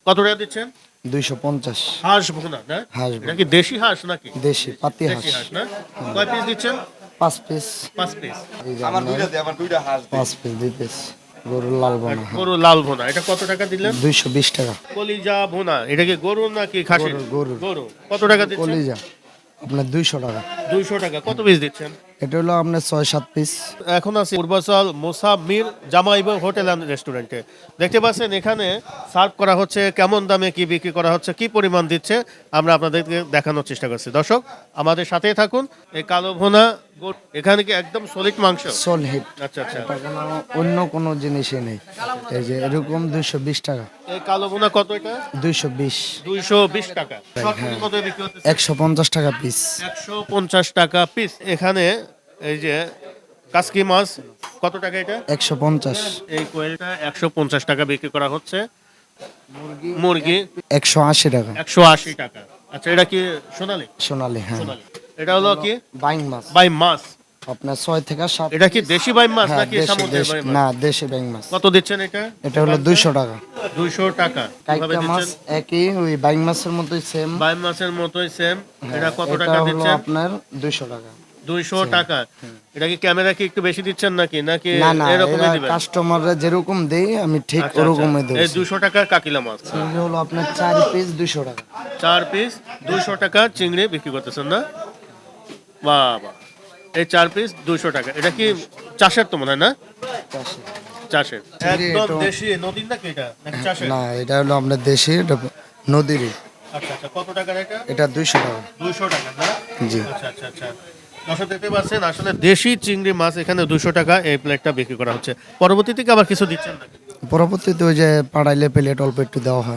কত টাকা দিচ্ছেন? 250। হাঁস ভুনা না? হাঁস এটা কি দেশি হাঁস নাকি? দেশি পাতি হাঁস দেশি হাঁস না? কয় পিস দিচ্ছেন? 5 পিস। 5 পিস। এই যে আমার দুইটা হাঁস 5 পিস 2 পিস গরুর লাল বোনা গরু লাল ভুনা, এটা কত টাকা দিলেন? 220 টাকা। কলিজা ভুনা, এটা কি গরু নাকি খাসি? গরু। গরু। কত টাকা দিচ্ছেন? কলিজা আপনার 200 টাকা। 200 টাকা। কত পিস দিচ্ছেন? এটা হলো আপনার 6-7 পিস। এখন আছি পূর্বাচল মোসাম্মির জামাইব হোটেল অ্যান্ড রেস্টুরেন্টে। দেখতে পাচ্ছেন এখানে সার্ভ করা হচ্ছে, কেমন দামে কি বিক্রি করা হচ্ছে, কি পরিমাণ দিচ্ছে আমরা আপনাদেরকে দেখানোর চেষ্টা করছি। দর্শক আমাদের সাথেই থাকুন। এই কালো ভুনা এখানে কি একদম সলিড মাংস? সোল হিট। আচ্ছা আচ্ছা। এটা অন্য কোনো জিনিসই নেই। এই যে এরকম 220 টাকা। এই কালো ভুনা কত এটা? 220। 220 টাকা। সবকিছু কত বিক্রি হচ্ছে? 150 টাকা পিস। 150 টাকা পিস। এখানে এই যে কাসকি মাছ কত টাকা এটা? 150। এই কোয়েলটা 150 টাকা বিক্রি করা হচ্ছে। মুরগি 180 টাকা। 180 টাকা। আচ্ছা, এটা কি সোনালী? সোনালী, হ্যাঁ। সোনালী। এটা হলো কি? বাইং মাছ। বাইম মাছ। আপনার 6 থেকে 7। এটা কি দেশি বাইম মাছ হ্যাঁ, নাকি সমুদ্রের বাইম মাছ? না, দেশি বাইং মাছ। কত দিচ্ছেন এটা? এটা হলো 200 টাকা। 200 টাকা। কিভাবে কাইকা মাছ দিচ্ছেন? একই, ওই বাইং মাছের মতোই সেম। বাইম মাছের মতোই সেম। এটা কত এটা টাকা হলো দিচ্ছেন? আপনার 200 টাকা। 200 টাকা। এটা কি ক্যামেরা কি একটু বেশি দিচ্ছেন নাকি না না, এরকমই দিবেন? কাস্টমাররা যেরকম দেই আমি ঠিক আচ্ছা, ওরকমই আচ্ছা। দেই। এই 200 টাকার কাকিলা মাছ। চিংড়ি হলো আপনার 4 পিস 200 টাকা। 4 পিস 200 টাকা চিংড়ি বিক্রি করতেছেন না? বাহ বাহ। এই 4 পিস 200 টাকা। এটা কি চাষের তো মনে হয় না? চাষের। চিংড়ি একদম এটা- দেশি নদীর নাকি এটা? নাকি চাষের? না, এটা হলো আপনার দেশি, এটা নদীরই। আচ্ছা আচ্ছা। কত টাকার এটা? এটা 200 টাকা। 200 টাকা না? জি। আচ্ছা আচ্ছা আচ্ছা। দর্শক দেখতে পাচ্ছেন আসলে দেশি চিংড়ি মাছ এখানে 200 টাকা এই প্লেটটা বিক্রি করা হচ্ছে। পরবর্তীতে কি আবার কিছু দিচ্ছেন নাকি? পরবর্তীতে ওই যে পাড়াইলে প্লেট অল্প একটু দেওয়া হয়।